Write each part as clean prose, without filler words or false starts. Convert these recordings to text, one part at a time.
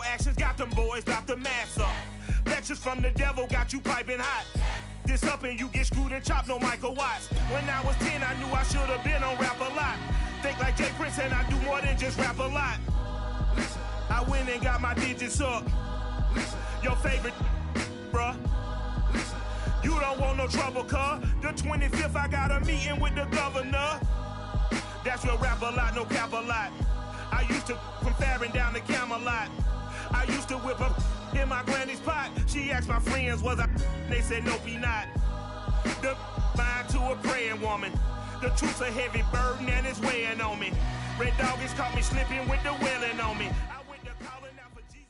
your actions got them boys about to mass up. Lectures from the devil got you piping hot. This up and you get screwed and chopped, no Michael Watts. When I was 10, I knew I should have been on Rap a Lot. Think like Jay Prince and I do more than just rap a lot. I went and got my digits up. Your favorite, bruh. You don't want no trouble, cuz. The 25th, I got a meeting with the governor. That's real rap a lot, no cap a lot. I used to from Farron down to Camelot. I used to whip up in my granny's pot. She asked my friends, was I? They said, nope, he not. The line to a praying woman. The truth's a heavy burden and it's weighing on me. Red Dog has caught me slipping with the wailing on me. I went to calling out for Jesus.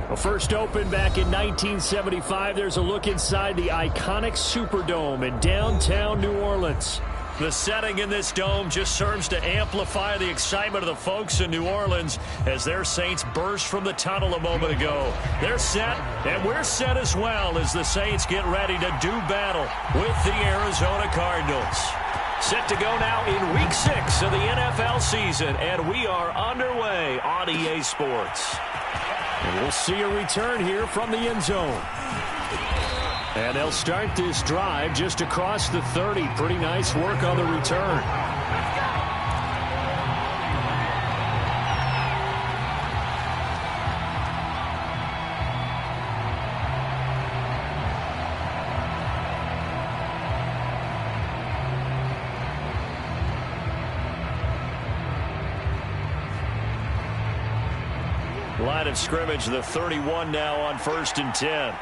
Well, first opened back in 1975. There's a look inside the iconic Superdome in downtown New Orleans. The setting in this dome just serves to amplify the excitement of the folks in New Orleans as their Saints burst from the tunnel a moment ago. They're set, and we're set as well as the Saints get ready to do battle with the Arizona Cardinals. Set to go now in Week 6 of the NFL season, and we are underway on EA Sports. And we'll see a return here from the end zone. And they'll start this drive just across the 30. Pretty nice work on the return. Line of scrimmage, the 31 now on 1st and 10.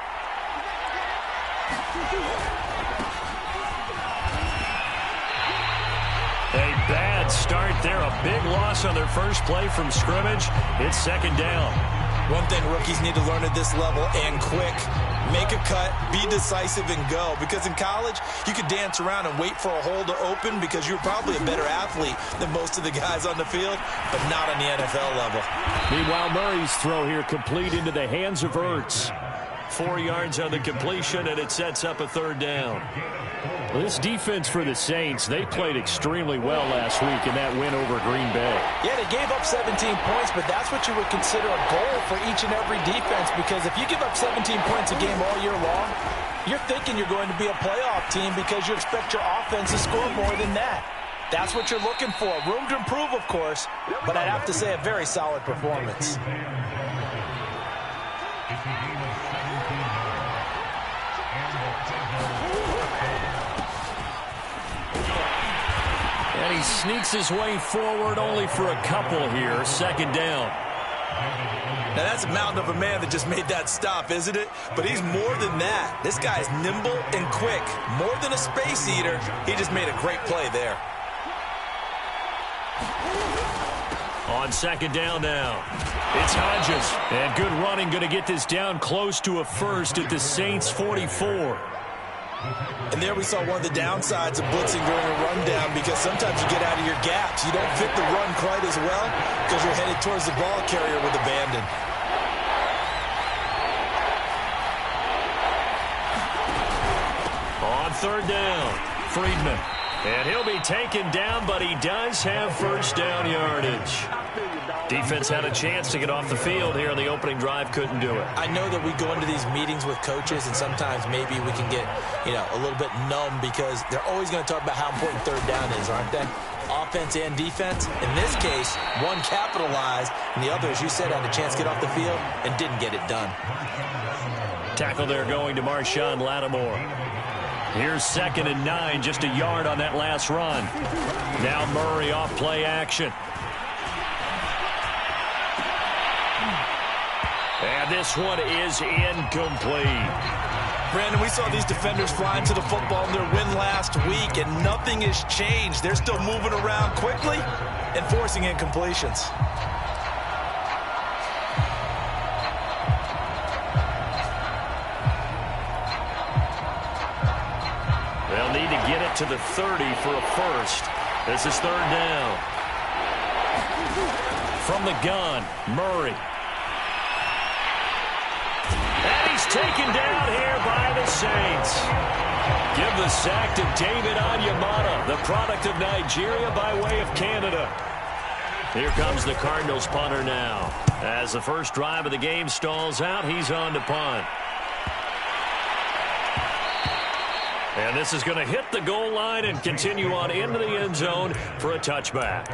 A bad start there. A big loss on their first play from scrimmage. It's 2nd down. One thing rookies need to learn at this level, and quick. Make a cut, be decisive, and go. Because in college, you could dance around and wait for a hole to open because you're probably a better athlete than most of the guys on the field, but not on the NFL level. Meanwhile, Murray's throw here complete into the hands of Ertz. 4 yards on the completion, and it sets up a 3rd down. Well, this defense for the Saints, they played extremely well last week in that win over Green Bay. Yeah, they gave up 17 points, but that's what you would consider a goal for each and every defense, because if you give up 17 points a game all year long, you're thinking you're going to be a playoff team because you expect your offense to score more than that. That's what you're looking for. Room to improve, of course, but I'd have to say a very solid performance. And he sneaks his way forward only for a couple here. 2nd down. Now, that's a mountain of a man that just made that stop, isn't it? But he's more than that. This guy's nimble and quick. More than a space eater. He just made a great play there. On 2nd down now. It's Hodges. And good running, going to get this down close to a first at the Saints' 44. And there we saw one of the downsides of blitzing during a rundown, because sometimes you get out of your gaps. You don't fit the run quite as well because you're headed towards the ball carrier with abandon. On 3rd down, Friedman. And he'll be taken down, but he does have 1st down yardage. Defense had a chance to get off the field here in the opening drive, couldn't do it. I know that we go into these meetings with coaches, and sometimes maybe we can get, a little bit numb because they're always going to talk about how important 3rd down is, aren't they? Offense and defense. In this case, one capitalized, and the other, as you said, had a chance to get off the field and didn't get it done. Tackle there going to Marshawn Lattimore. Here's 2nd and 9, just a yard on that last run. Now Murray off play action. And this one is incomplete. Brandon, we saw these defenders flying to the football in their win last week, and nothing has changed. They're still moving around quickly and forcing incompletions. They'll need to get it to the 30 for a first. This is 3rd down. From the gun, Murray. And he's taken down here by the Saints. Give the sack to David Onyemata, the product of Nigeria by way of Canada. Here comes the Cardinals punter now. As the first drive of the game stalls out, he's on to punt. And this is going to hit the goal line and continue on into the end zone for a touchback.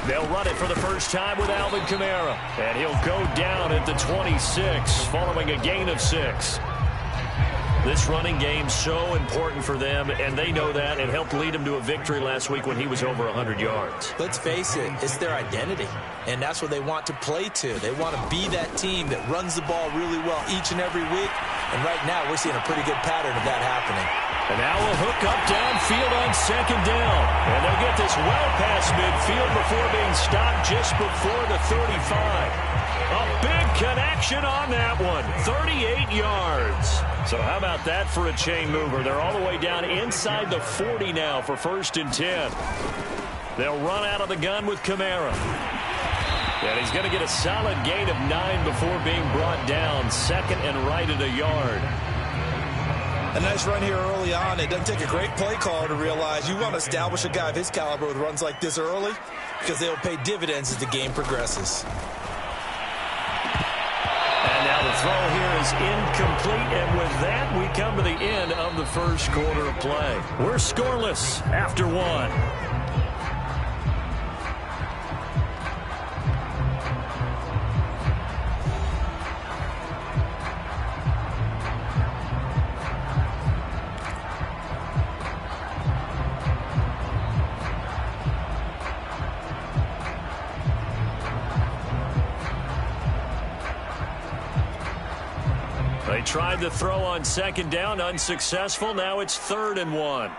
They'll run it for the first time with Alvin Kamara. And he'll go down at the 26 following a gain of 6. This running game so important for them, and they know that. It helped lead them to a victory last week when he was over 100 yards. Let's face it, it's their identity, and that's what they want to play to. They want to be that team that runs the ball really well each and every week, and right now we're seeing a pretty good pattern of that happening. And now we'll hook up downfield on second down. And they'll get this well past midfield before being stopped just before the 35. A big connection on that one. 38 yards. So how about that for a chain mover? They're all the way down inside the 40 now for 1st and 10. They'll run out of the gun with Kamara. And he's going to get a solid gain of 9 before being brought down. 2nd and right at a yard. A nice run here early on. It doesn't take a great play caller to realize you want to establish a guy of his caliber with runs like this early because they'll pay dividends as the game progresses. And now the throw here is incomplete, and with that, we come to the end of the first quarter of play. We're scoreless after 1. They tried the throw on second down, unsuccessful. Now it's 3rd and 1.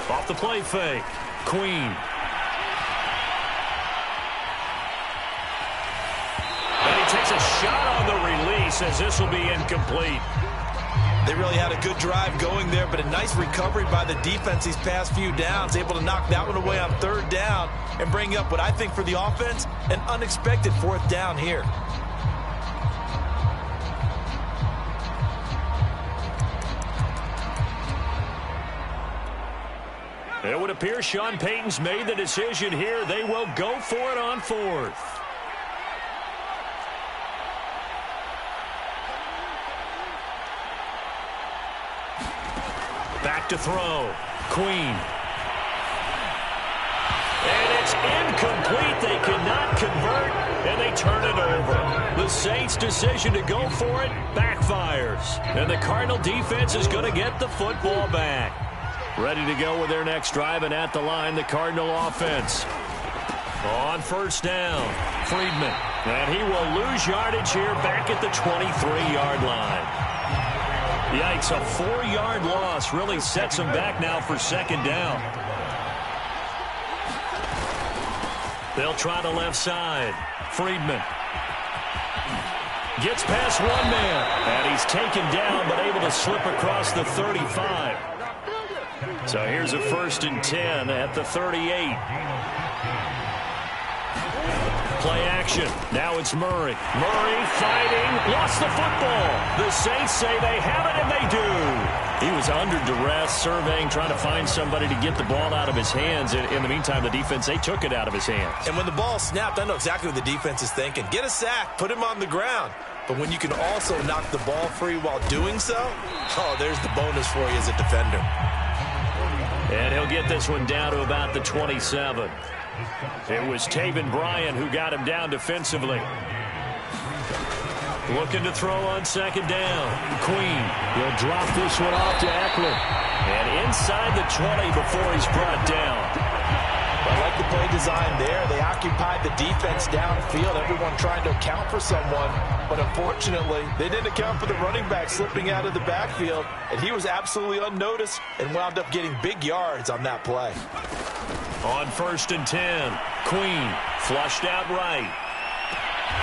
Off the play fake, Queen. And he takes a shot on the release as this will be incomplete. They really had a good drive going there, but a nice recovery by the defense these past few downs, able to knock that one away on 3rd down and bring up what I think for the offense, an unexpected 4th down here. It would appear Sean Payton's made the decision here. They will go for it on 4th. Back to throw. Queen. And it's incomplete. They cannot convert, and they turn it over. The Saints' decision to go for it backfires. And the Cardinal defense is going to get the football back. Ready to go with their next drive, and at the line, the Cardinal offense. On 1st down, Friedman. And he will lose yardage here back at the 23-yard line. Yikes, a 4-yard loss really sets him back now for 2nd down. They'll try the left side. Friedman. Gets past one man, and he's taken down but able to slip across the 35. So here's a 1st and 10 at the 38. Play action. Now it's Murray. Murray fighting. Lost the football. The Saints say they have it, and they do. He was under duress, surveying, trying to find somebody to get the ball out of his hands. In the meantime, the defense, they took it out of his hands. And when the ball snapped, I know exactly what the defense is thinking. Get a sack. Put him on the ground. But when you can also knock the ball free while doing so, oh, there's the bonus for you as a defender. And he'll get this one down to about the 27. It was Taven Bryan who got him down defensively. Looking to throw on 2nd down. Queen will drop this one off to Eckler. And inside the 20 before he's brought down. I like the play design there. They occupied the defense downfield, everyone trying to account for someone. But unfortunately, they didn't account for the running back slipping out of the backfield. And he was absolutely unnoticed and wound up getting big yards on that play. On 1st and 10, Queen flushed out right.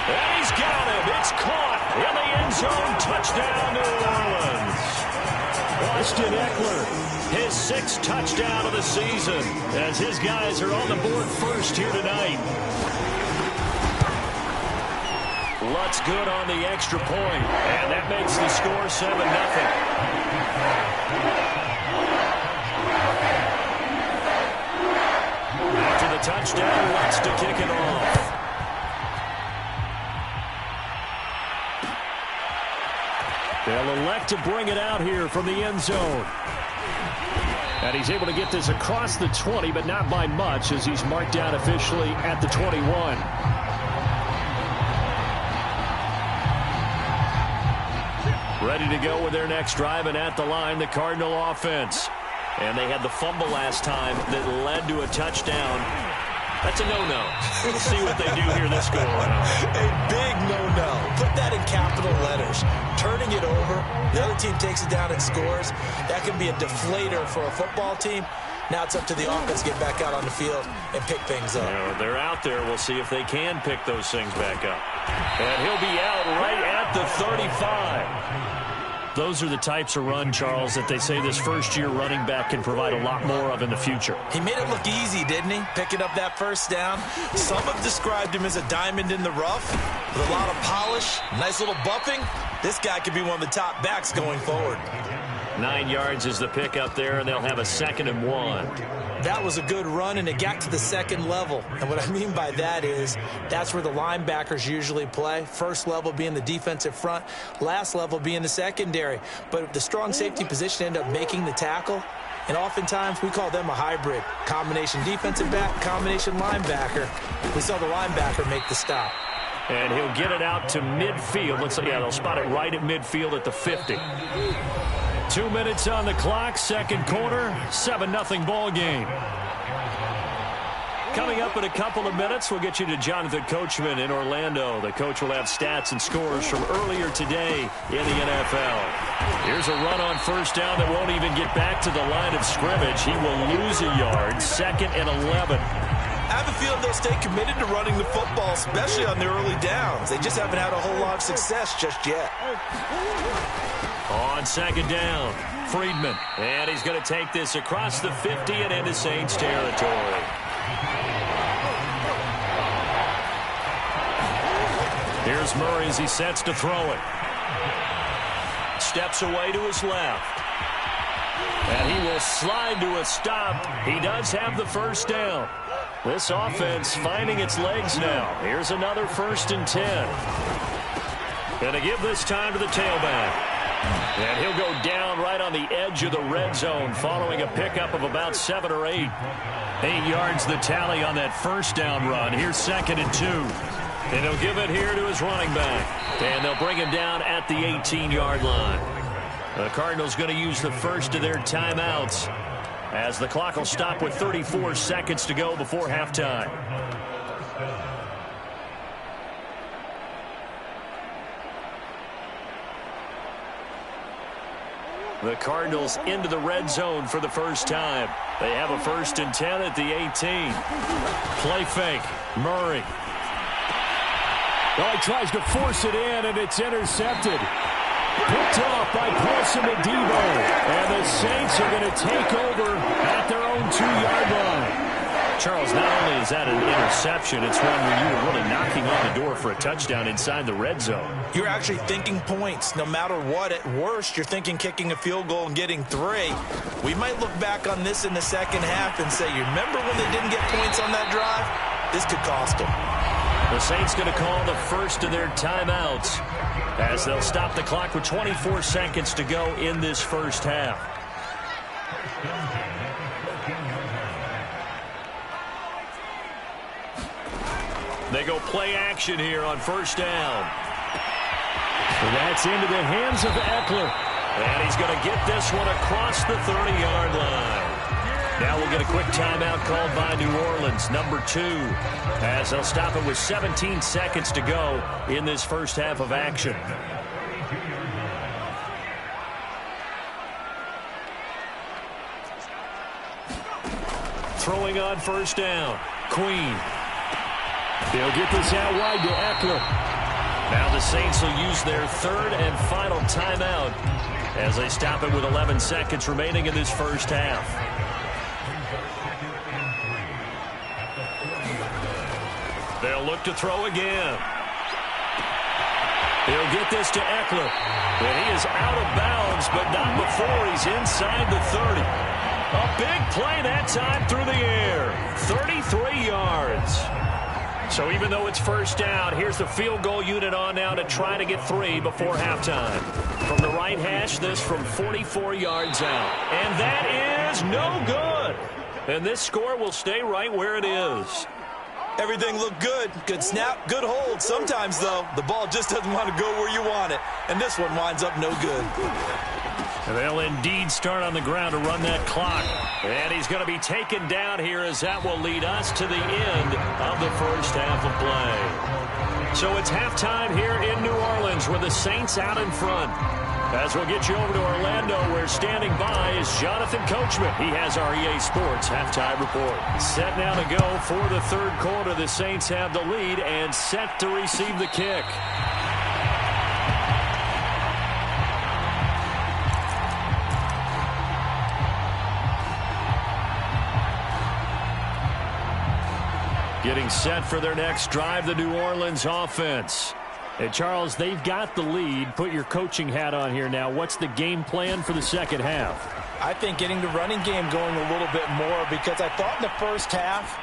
And he's got him. It's caught in the end zone. Touchdown, New Orleans. Austin Eckler, his 6th touchdown of the season, as his guys are on the board first here tonight. Lutz good on the extra point, and that makes the score 7-0. After the touchdown, Lutz to kick it off. They'll elect to bring it out here from the end zone. And he's able to get this across the 20, but not by much, as he's marked down officially at the 21. Ready to go with their next drive, and at the line, the Cardinal offense. And they had the fumble last time that led to a touchdown. That's a no-no. We'll see what they do here this go-around. A big no-no. Put that in capital letters. Turning it over, the other team takes it down and scores. That can be a deflator for a football team. Now it's up to the offense to get back out on the field and pick things up. They're out there. We'll see if they can pick those things back up. And he'll be out right at the 35. Those are the types of run, Charles, that they say this first-year running back can provide a lot more of in the future. He made it look easy, didn't he? Picking up that first down. Some have described him as a diamond in the rough with a lot of polish, nice little buffing. This guy could be one of the top backs going forward. 9 yards is the pickup there, and they'll have a 2nd and 1. That was a good run, and it got to the second level. And what I mean by that is that's where the linebackers usually play. First level being the defensive front, last level being the secondary. But the strong safety position ended up making the tackle, and oftentimes we call them a hybrid. Combination defensive back, combination linebacker. We saw the linebacker make the stop. And he'll get it out to midfield. Looks like, yeah, they'll spot it right at midfield at the 50. 2 minutes on the clock, second quarter, 7-0 ball game. Coming up in a couple of minutes, we'll get you to Jonathan Coachman in Orlando. The coach will have stats and scores from earlier today in the NFL. Here's a run on first down that won't even get back to the line of scrimmage. He will lose a yard, 2nd and 11. I have a feeling they'll stay committed to running the football, especially on their early downs. They just haven't had a whole lot of success just yet. On second down, Friedman. And he's going to take this across the 50 and into Saints territory. Here's Murray as he sets to throw it. Steps away to his left. And he will slide to a stop. He does have the first down. This offense finding its legs now. Here's another 1st and 10. And to give this time to the tailback. And he'll go down right on the edge of the red zone following a pickup of about 7 or 8. 8 yards the tally on that first down run. Here's 2nd and 2. And he'll give it here to his running back. And they'll bring him down at the 18-yard line. The Cardinals going to use the first of their timeouts as the clock will stop with 34 seconds to go before halftime. The Cardinals into the red zone for the first time. They have a 1st and 10 at the 18. Play fake. Murray. Oh, he tries to force it in, and it's intercepted. Picked off by Paulson and Debo. And the Saints are going to take over at their own 2-yard line. Charles, not only is that an interception, it's one where you were really knocking on the door for a touchdown inside the red zone. You're actually thinking points. No matter what, at worst, you're thinking kicking a field goal and getting 3. We might look back on this in the second half and say, you remember when they didn't get points on that drive? This could cost them. The Saints going to call the first of their timeouts as they'll stop the clock with 24 seconds to go in this first half. They go play action here on first down. So that's into the hands of Eckler. And he's going to get this one across the 30-yard line. Now we'll get a quick timeout called by New Orleans, number 2, as they'll stop it with 17 seconds to go in this first half of action. Throwing on first down, Queen. They'll get this out wide to Eckler. Now the Saints will use their third and final timeout as they stop it with 11 seconds remaining in this first half. They'll look to throw again. He'll get this to Eckler. And he is out of bounds, but not before he's inside the 30. A big play that time through the air. 33 yards. So even though it's first down, here's the field goal unit on now to try to get 3 before halftime. From the right hash, this from 44 yards out. And that is no good. And this score will stay right where it is. Everything looked good. Good snap, good hold. Sometimes, though, the ball just doesn't want to go where you want it. And this one winds up no good. And they'll indeed start on the ground to run that clock. And he's going to be taken down here as that will lead us to the end of the first half of play. So it's halftime here in New Orleans with the Saints out in front. As we'll get you over to Orlando, where standing by is Jonathan Coachman. He has our EA Sports halftime report. Set now to go for the third quarter. The Saints have the lead and set to receive the kick. Getting set for their next drive, the New Orleans offense. And Charles, they've got the lead. Put your coaching hat on here now. What's the game plan for the second half? I think getting the running game going a little bit more, because I thought in the first half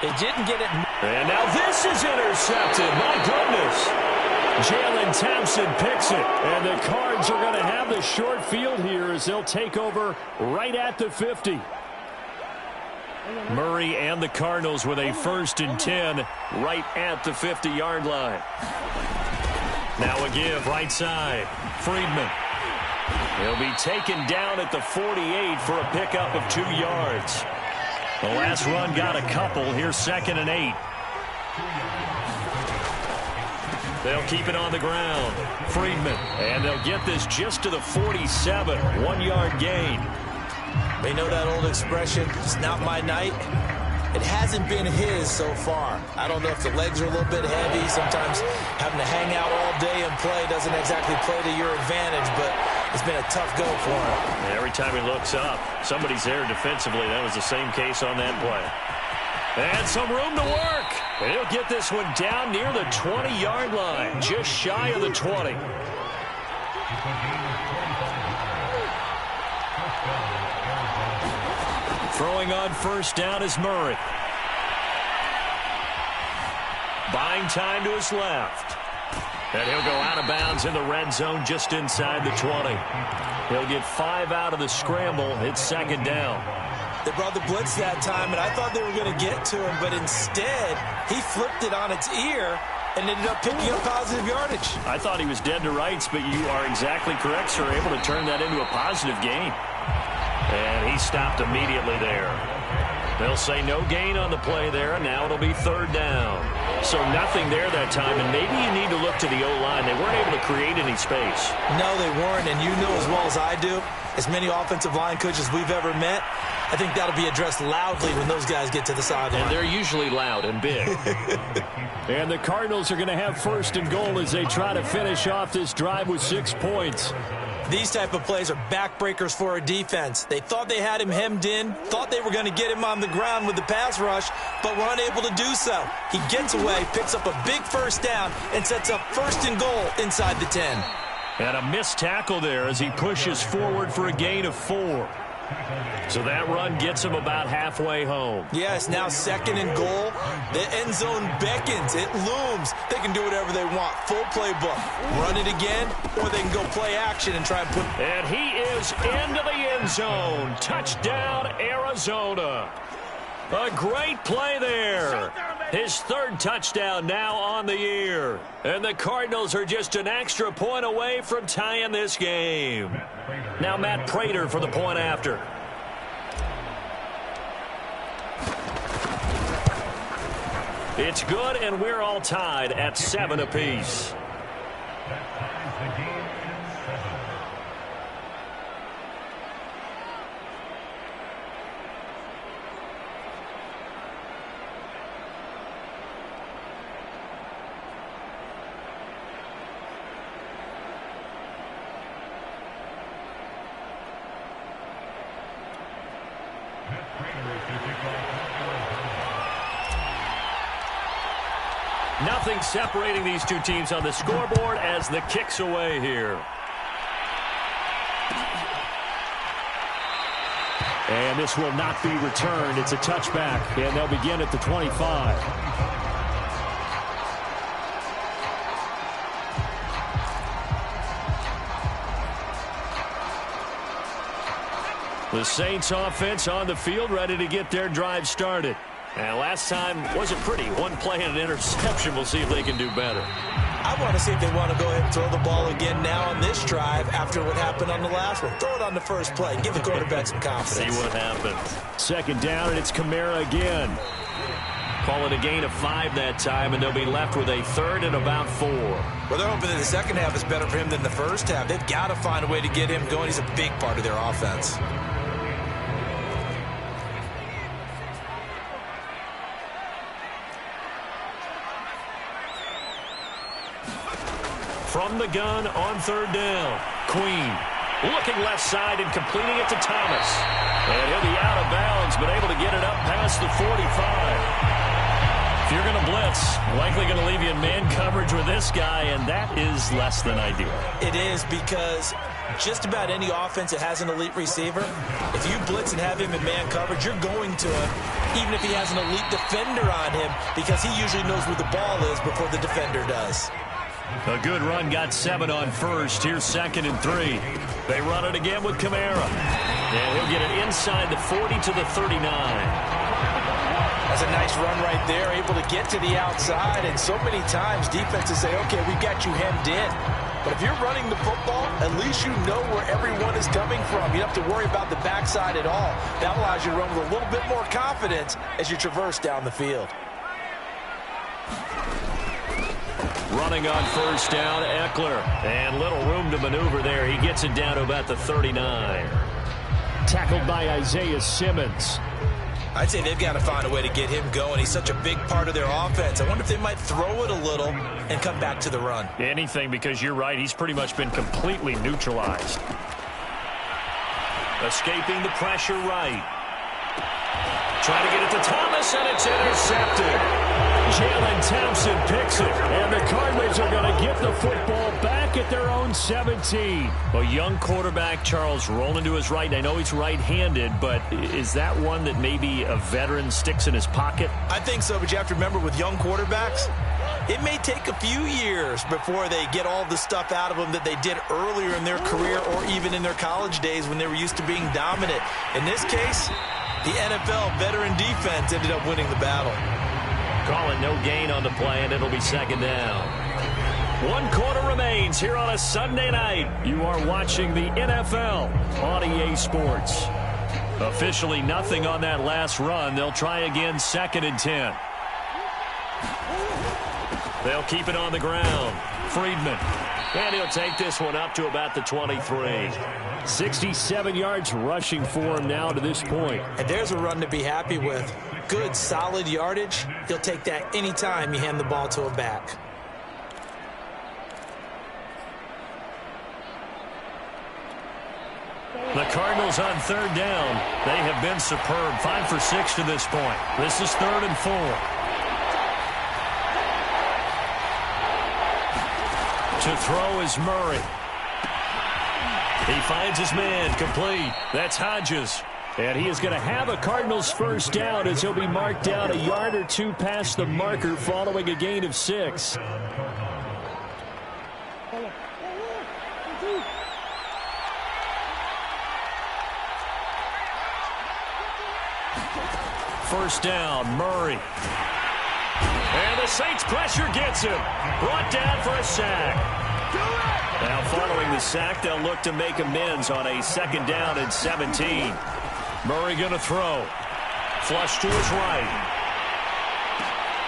they didn't get it. And now this is intercepted. My goodness. Jalen Thompson picks it. And the Cards are going to have the short field here as they'll take over right at the 50. Murray and the Cardinals with a 1st and 10 right at the 50-yard line. Now a give right side. Friedman. He'll be taken down at the 48 for a pickup of 2 yards. The last run got a couple. Here's 2nd and 8. They'll keep it on the ground. Friedman. And they'll get this just to the 47. 1-yard gain. They know that old expression, it's not my night. It hasn't been his so far. I don't know if the legs are a little bit heavy. Sometimes having to hang out all day and play doesn't exactly play to your advantage, but it's been a tough go for him. And every time he looks up, somebody's there defensively. That was the same case on that play. And some room to work. And he'll get this one down near the 20-yard line, just shy of the 20. Throwing on first down is Murray. Buying time to his left. And he'll go out of bounds in the red zone just inside the 20. He'll get 5 out of the scramble. It's 2nd down. They brought the blitz that time, and I thought they were going to get to him, but instead he flipped it on its ear and ended up picking up positive yardage. I thought he was dead to rights, but you are exactly correct, sir. Able to turn that into a positive gain. And he stopped immediately there. They'll say no gain on the play there, and now it'll be 3rd down. So nothing there that time, and maybe you need to look to the O-line. They weren't able to create any space. No, they weren't, and you know as well as I do, as many offensive line coaches we've ever met, I think that'll be addressed loudly when those guys get to the sideline. And they're usually loud and big. And the Cardinals are going to have 1st and goal as they try to finish off this drive with 6 points. These type of plays are backbreakers for a defense. They thought they had him hemmed in, thought they were going to get him on the ground with the pass rush, but were unable to do so. He gets away, picks up a big 1st down, and sets up 1st and goal inside the 10. And a missed tackle there as he pushes forward for a gain of 4. So that run gets him about halfway home. Yes, now 2nd and goal. The end zone beckons. It looms. They can do whatever they want. Full playbook. Run it again, or they can go play action and try and put... And he is into the end zone. Touchdown, Arizona. A great play there. His 3rd touchdown now on the year. And the Cardinals are just an extra point away from tying this game. Now Matt Prater for the point after. It's good, and we're all tied at 7 apiece. Nothing separating these two teams on the scoreboard as the kick's away here. And this will not be returned. It's a touchback, and they'll begin at the 25. The Saints offense on the field, ready to get their drive started. And last time wasn't pretty. One play and an interception. We'll see if they can do better. I want to see if they want to go ahead and throw the ball again now on this drive after what happened on the last one. Throw it on the first play. Give the quarterback some confidence. See what happens. Second down, and it's Kamara again. Call it a gain of 5 that time, and they'll be left with a third and about 4. Well, they're hoping that the second half is better for him than the first half. They've got to find a way to get him going. He's a big part of their offense. From the gun on third down, Queen looking left side and completing it to Thomas. And he'll be out of bounds, but able to get it up past the 45. If you're going to blitz, likely going to leave you in man coverage with this guy, and that is less than ideal. It is, because just about any offense that has an elite receiver, if you blitz and have him in man coverage, you're going to him, even if he has an elite defender on him, because he usually knows where the ball is before the defender does. A good run, got 7 on first. Here's 2nd and 3. They run it again with Kamara. And he'll get it inside the 40 to the 39. That's a nice run right there, able to get to the outside. And so many times defenses say, okay, we got you hemmed in. But if you're running the football, at least you know where everyone is coming from. You don't have to worry about the backside at all. That allows you to run with a little bit more confidence as you traverse down the field. Running on first down, Eckler. And little room to maneuver there. He gets it down to about the 39. Tackled by Isaiah Simmons. I'd say they've got to find a way to get him going. He's such a big part of their offense. I wonder if they might throw it a little and come back to the run. Anything, because you're right. He's pretty much been completely neutralized. Escaping the pressure right. Trying to get it to Thomas, and it's intercepted. Jalen Thompson picks it, and the Cardinals are going to get the football back at their own 17. A young quarterback, Charles, rolling to his right. I know he's right-handed, but is that one that maybe a veteran sticks in his pocket? I think so, but you have to remember with young quarterbacks, it may take a few years before they get all the stuff out of them that they did earlier in their career or even in their college days when they were used to being dominant. In this case, the NFL veteran defense ended up winning the battle. Calling no gain on the play, and it'll be 2nd down. 1 quarter remains here on a Sunday night. You are watching the NFL on EA Sports. Officially nothing on that last run. They'll try again, 2nd and 10. They'll keep it on the ground. Friedman. And he'll take this one up to about the 23. 67 yards rushing for him now to this point. And there's a run to be happy with. Good, solid yardage. He'll take that anytime you hand the ball to a back. The Cardinals on third down. They have been superb. 5 for 6 to this point. This is 3rd and 4. To throw is Murray. He finds his man, complete. That's Hodges. And he is going to have a Cardinals first down as he'll be marked down a yard or 2 past the marker following a gain of 6. First down, Murray. And the Saints pressure gets him. Brought down for a sack. Now following the sack, they'll look to make amends on a 2nd down and 17. Murray going to throw. Flush to his right.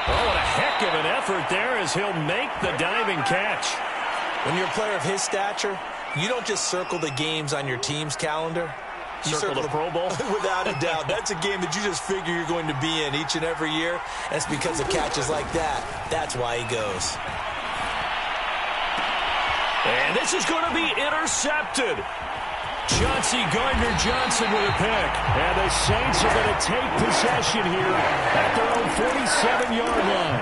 Oh, what a heck of an effort there as he'll make the diving catch. When you're a player of his stature, you don't just circle the games on your team's calendar. You circle the Pro Bowl? Without a doubt. That's a game that you just figure you're going to be in each and every year. That's because of catches like that. That's why he goes. And this is going to be intercepted. Chauncey Gardner-Johnson with a pick. And the Saints are going to take possession here at their own 47-yard line.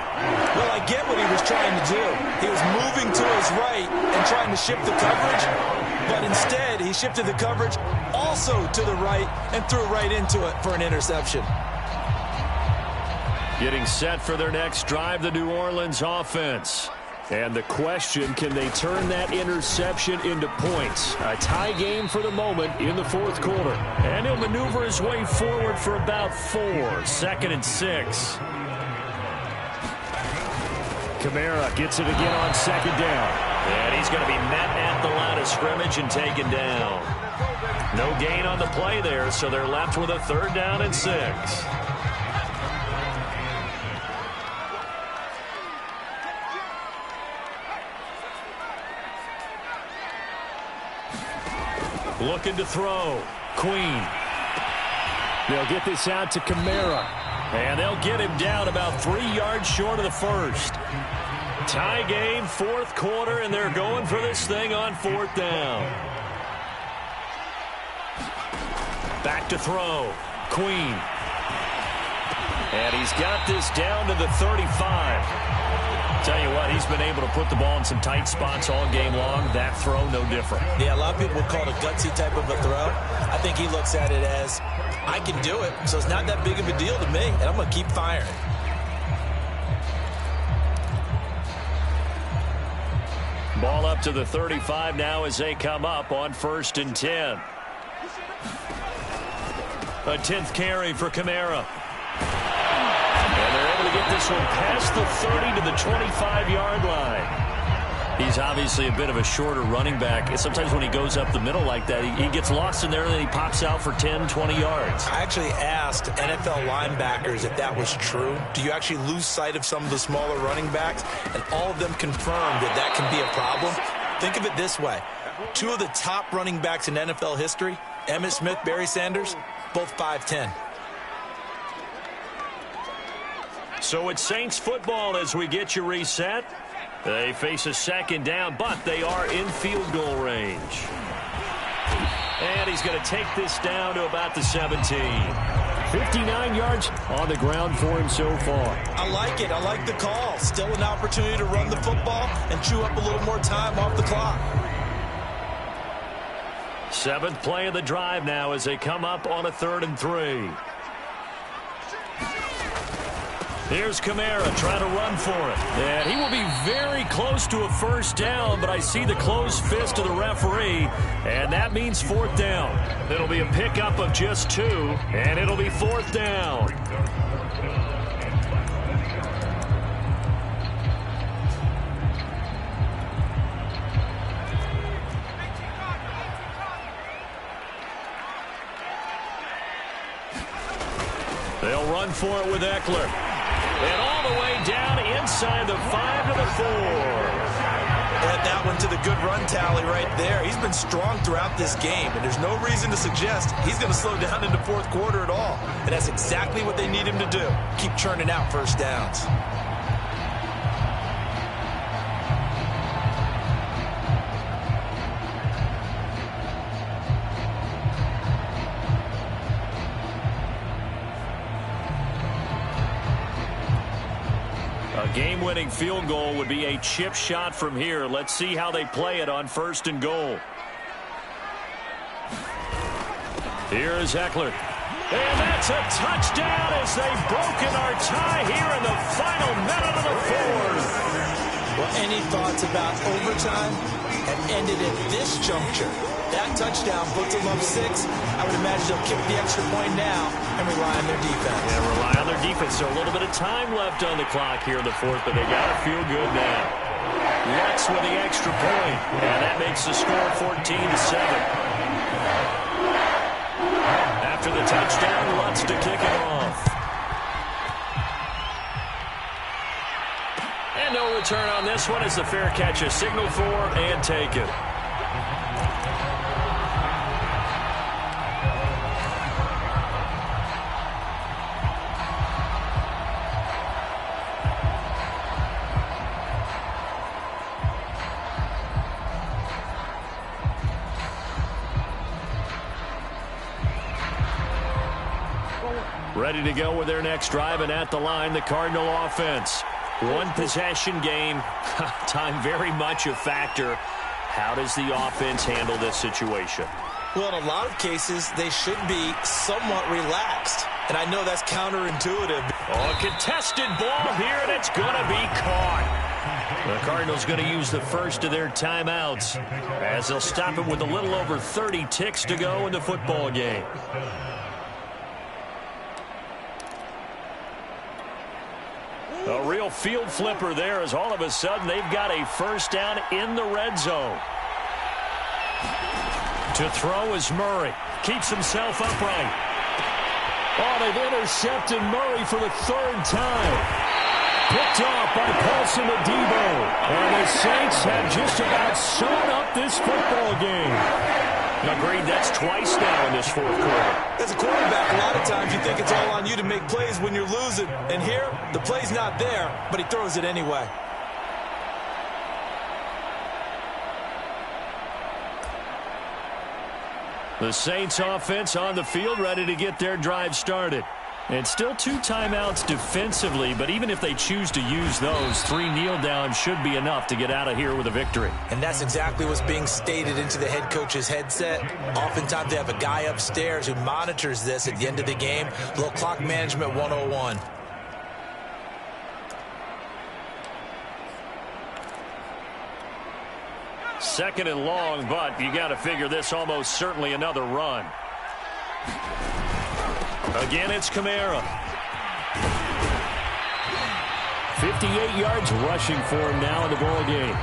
Well, I get what he was trying to do. He was moving to his right and trying to shift the coverage, but instead he shifted the coverage also to the right and threw right into it for an interception. Getting set for their next drive, the New Orleans offense. And the question, can they turn that interception into points? A tie game for the moment in the fourth quarter. And he'll maneuver his way forward for about 4. 2nd and 6. Kamara gets it again on 2nd down. And he's going to be met at the line of scrimmage and taken down. No gain on the play there, so they're left with a 3rd down and 6. Looking to throw. Queen. They'll get this out to Kamara. And they'll get him down about 3 yards short of the first. Tie game, 4th quarter, and they're going for this thing on 4th down. Back to throw. Queen. And he's got this down to the 35. Tell you what, he's been able to put the ball in some tight spots all game long. That throw, no different. Yeah, a lot of people would call it a gutsy type of a throw. I think he looks at it as, I can do it, so it's not that big of a deal to me, and I'm going to keep firing. Ball up to the 35 now as they come up on 1st and 10. A 10th carry for Kamara. And they're able to get this one past the 30 to the 25-yard line. He's obviously a bit of a shorter running back. Sometimes when he goes up the middle like that, he gets lost in there and then he pops out for 10, 20 yards. I actually asked NFL linebackers if that was true. Do you actually lose sight of some of the smaller running backs? And all of them confirmed that that can be a problem. Think of it this way. 2 of the top running backs in NFL history, Emmitt Smith, Barry Sanders, both 5'10". So it's Saints football as we get you reset. They face a 2nd down, but they are in field goal range. And he's going to take this down to about the 17. 59 yards on the ground for him so far. I like it. I like the call. Still an opportunity to run the football and chew up a little more time off the clock. 7th play of the drive now as they come up on a 3rd and 3. Here's Kamara trying to run for it. And he will be very close to a 1st down, but I see the closed fist of the referee, and that means 4th down. It'll be a pickup of just 2, and it'll be 4th down. They'll run for it with Eckler. And all the way down inside the 5 to the 4. Add that one to the good run tally right there. He's been strong throughout this game, and there's no reason to suggest he's going to slow down in the 4th quarter at all. And that's exactly what they need him to do. Keep churning out 1st downs. A game-winning field goal would be a chip shot from here. Let's see how they play it on 1st and goal. Here is Eckler. And that's a touchdown as they've broken our tie here in the final minute of the 4th. Well, any thoughts about overtime have ended at this juncture. That touchdown puts them up 6. I would imagine they'll kick the extra point now and rely on their defense. Yeah, rely on their defense. So a little bit of time left on the clock here in the 4th, but they got to feel good now. Lutz with the extra point, and that makes the score 14-7. After the touchdown, Lutz to kick it off. And no return on this one as the fair catch is signaled for and taken. Ready to go with their next drive, and at the line, the Cardinal offense. One possession game. Time very much a factor. How does the offense handle this situation? Well, in a lot of cases, they should be somewhat relaxed. And I know that's counterintuitive. Oh, a contested ball here, and it's going to be caught. The Cardinals going to use the first of their timeouts as they'll stop it with a little over 30 ticks to go in the football game. A real field flipper there as all of a sudden they've got a first down in the red zone. To throw is Murray. Keeps himself upright. Oh, they've intercepted Murray for the third time. Picked off by Paulson Adebo. And the Saints have just about sewn up this football game. Agreed, that's twice now in this fourth quarter. As a quarterback, a lot of times you think it's all on you to make plays when you're losing. And here, the play's not there, but he throws it anyway. The Saints offense on the field, ready to get their drive started. And still 2 timeouts defensively, but even if they choose to use those, 3 kneel downs should be enough to get out of here with a victory. And that's exactly what's being stated into the head coach's headset. Oftentimes they have a guy upstairs who monitors this at the end of the game. A little clock management 101. Second and long, but you got to figure this almost certainly another run. Again, it's Kamara. 58 yards rushing for him now in the ball game.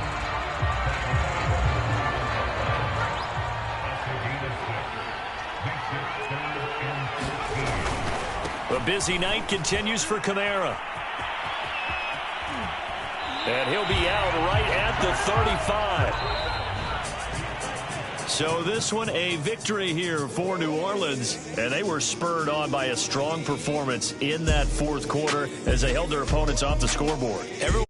A busy night continues for Kamara. And he'll be out right at the 35. So this one a victory here for New Orleans, and they were spurred on by a strong performance in that fourth quarter as they held their opponents off the scoreboard. Everyone